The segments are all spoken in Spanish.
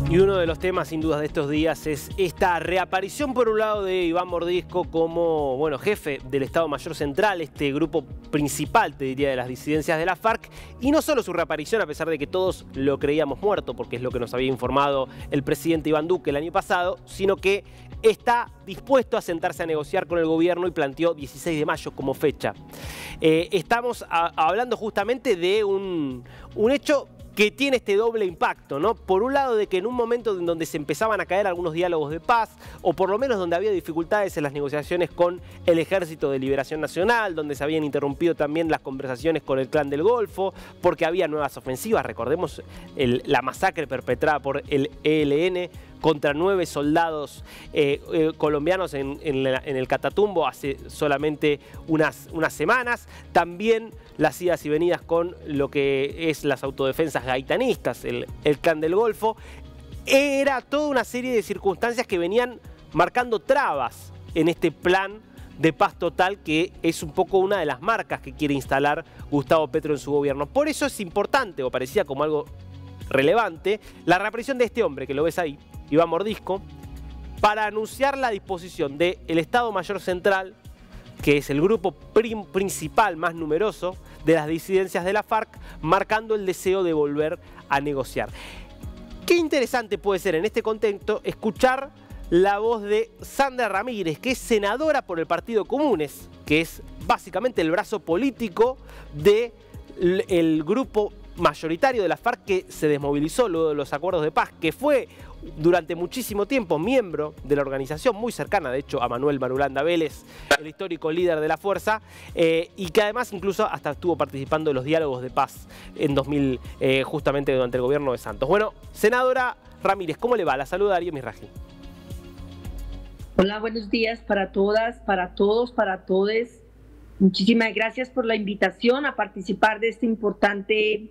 Y uno de los temas sin dudas de estos días es esta reaparición por un lado de Iván Mordisco como jefe del Estado Mayor Central, este grupo principal, te diría, de las disidencias de la FARC, y no solo su reaparición, a pesar de que todos lo creíamos muerto, porque es lo que nos había informado el presidente Iván Duque el año pasado, sino que está dispuesto a sentarse a negociar con el gobierno y planteó 16 de mayo como fecha. Estamos hablando justamente de un hecho que tiene este doble impacto, ¿no? Por un lado, de que en un momento en donde se empezaban a caer algunos diálogos de paz, o por lo menos donde había dificultades en las negociaciones con el Ejército de Liberación Nacional, donde se habían interrumpido también las conversaciones con el Clan del Golfo, porque había nuevas ofensivas. Recordemos la masacre perpetrada por el ELN contra 9 soldados colombianos en el Catatumbo hace solamente unas semanas. También las idas y venidas con lo que es las autodefensas gaitanistas, el Clan del Golfo. Era toda una serie de circunstancias que venían marcando trabas en este plan de paz total, que es un poco una de las marcas que quiere instalar Gustavo Petro en su gobierno. Por eso es importante, o parecía como algo relevante, la reaparición de este hombre, que lo ves ahí, Iván Mordisco, para anunciar la disposición del Estado Mayor Central, que es el grupo principal más numeroso de las disidencias de la FARC, marcando el deseo de volver a negociar. Qué interesante puede ser en este contexto escuchar la voz de Sandra Ramírez, que es senadora por el Partido Comunes, que es básicamente el brazo político del grupo mayoritario de la FARC que se desmovilizó luego de los acuerdos de paz, que fue durante muchísimo tiempo miembro de la organización, muy cercana de hecho a Manuel Marulanda Vélez, el histórico líder de la fuerza, y que además incluso hasta estuvo participando en los diálogos de paz en 2000, justamente durante el gobierno de Santos. Bueno, senadora Ramírez, ¿cómo le va? La saluda Darío Misraji. Hola, buenos días para todas, para todos, para todes. Muchísimas gracias por la invitación a participar de este importante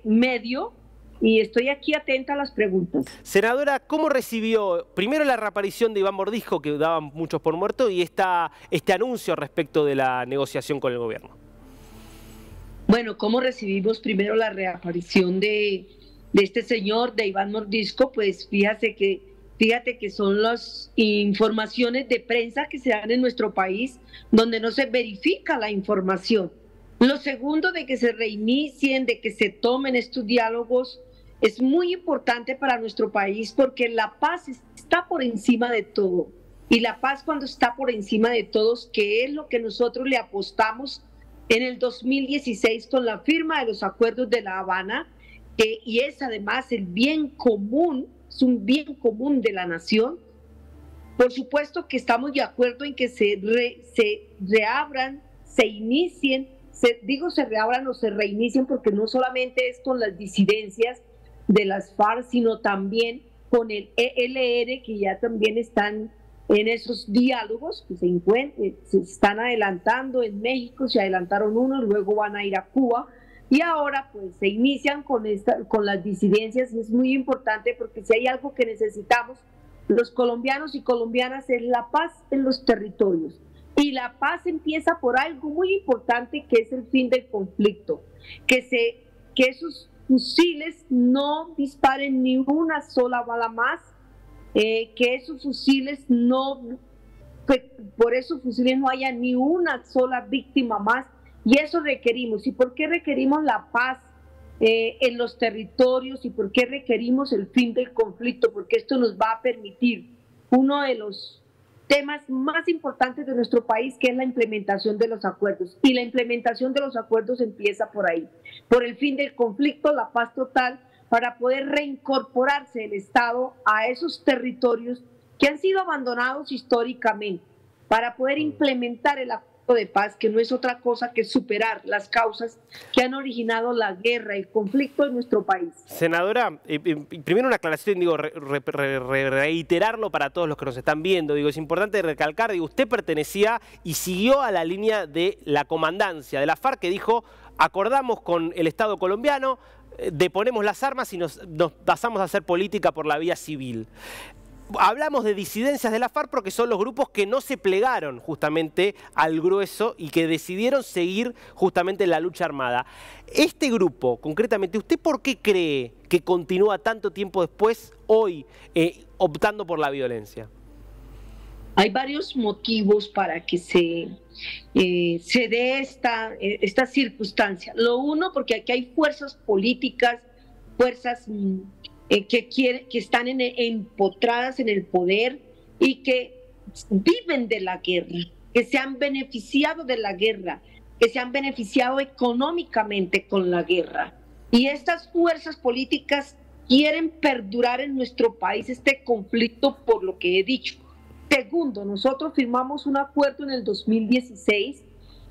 medio, y estoy aquí atenta a las preguntas. Senadora, ¿cómo recibió primero la reaparición de Iván Mordisco, que daban muchos por muerto, y este anuncio respecto de la negociación con el gobierno? Bueno, ¿cómo recibimos primero la reaparición de este señor, de Iván Mordisco? Pues fíjate que son las informaciones de prensa que se dan en nuestro país, donde no se verifica la información. Lo segundo, de que se reinicien, de que se tomen estos diálogos, es muy importante para nuestro país, porque la paz está por encima de todo. Y la paz, cuando está por encima de todos, que es lo que nosotros le apostamos en el 2016 con la firma de los acuerdos de La Habana, y es además el bien común, es un bien común de la nación. Por supuesto que estamos de acuerdo en que se reabran, se inicien, se reabran o se reinicien, porque no solamente es con las disidencias de las FARC, sino también con el ELN, que ya también están en esos diálogos, que se están adelantando en México, se adelantaron unos, luego van a ir a Cuba, y ahora pues se inician con las disidencias. Y es muy importante, porque si hay algo que necesitamos los colombianos y colombianas es la paz en los territorios. Y la paz empieza por algo muy importante, que es el fin del conflicto, que esos fusiles no disparen ni una sola bala más, que esos fusiles por esos fusiles no haya ni una sola víctima más. Y eso requerimos. ¿Y por qué requerimos la paz en los territorios? ¿Y por qué requerimos el fin del conflicto? Porque esto nos va a permitir uno de los temas más importantes de nuestro país, que es la implementación de los acuerdos. Y la implementación de los acuerdos empieza por ahí, por el fin del conflicto, la paz total, para poder reincorporarse el Estado a esos territorios que han sido abandonados históricamente, para poder implementar el acuerdo de paz, que no es otra cosa que superar las causas que han originado la guerra, el conflicto en nuestro país. Senadora, primero una aclaración, reiterarlo para todos los que nos están viendo. Es importante recalcar, usted pertenecía y siguió a la línea de la comandancia de la FARC, que dijo: acordamos con el Estado colombiano, deponemos las armas y nos pasamos a hacer política por la vía civil. hablamos de disidencias de la FARC porque son los grupos que no se plegaron justamente al grueso y que decidieron seguir justamente en la lucha armada. Este grupo, concretamente, ¿usted por qué cree que continúa tanto tiempo después, hoy, optando por la violencia? Hay varios motivos para que se dé esta circunstancia. Lo uno, porque aquí hay fuerzas políticas, fuerzas que están empotradas en el poder y que viven de la guerra, que se han beneficiado de la guerra, que se han beneficiado económicamente con la guerra. Y estas fuerzas políticas quieren perdurar en nuestro país este conflicto por lo que he dicho. Segundo, nosotros firmamos un acuerdo en el 2016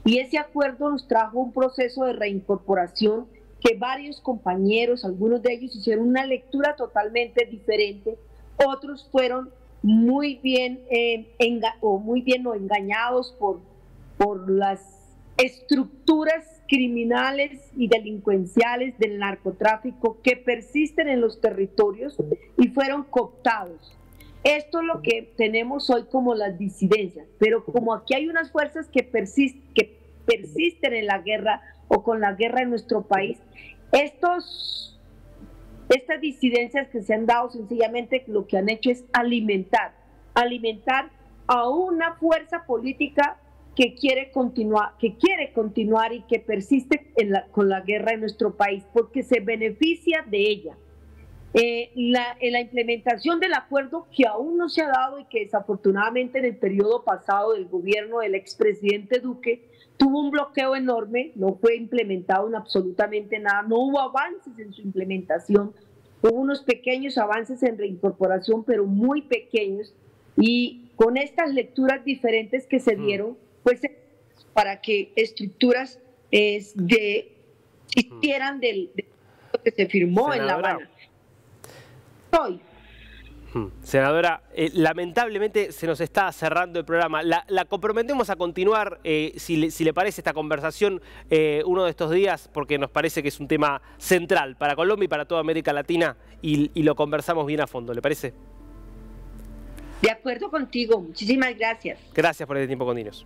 y ese acuerdo nos trajo un proceso de reincorporación que varios compañeros, algunos de ellos hicieron una lectura totalmente diferente, otros fueron muy bien engañados por las estructuras criminales y delincuenciales del narcotráfico que persisten en los territorios y fueron cooptados. Esto es lo que tenemos hoy como las disidencias, pero como aquí hay unas fuerzas que persisten en la guerra o con la guerra en nuestro país, estas disidencias que se han dado sencillamente lo que han hecho es alimentar a una fuerza política que quiere continuar y que persiste con la guerra en nuestro país porque se beneficia de ella. La implementación del acuerdo que aún no se ha dado y que desafortunadamente en el periodo pasado del gobierno del expresidente Duque tuvo un bloqueo enorme, no fue implementado en absolutamente nada, no hubo avances en su implementación, hubo unos pequeños avances en reincorporación, pero muy pequeños, y con estas lecturas diferentes que se dieron, pues para que estructuras hicieran de lo que se firmó en La Habana. Senadora, lamentablemente se nos está cerrando el programa. La comprometemos a continuar, si le parece, esta conversación uno de estos días, porque nos parece que es un tema central para Colombia y para toda América Latina, y lo conversamos bien a fondo, ¿le parece? De acuerdo contigo, muchísimas gracias. Gracias por este tiempo con Dinos.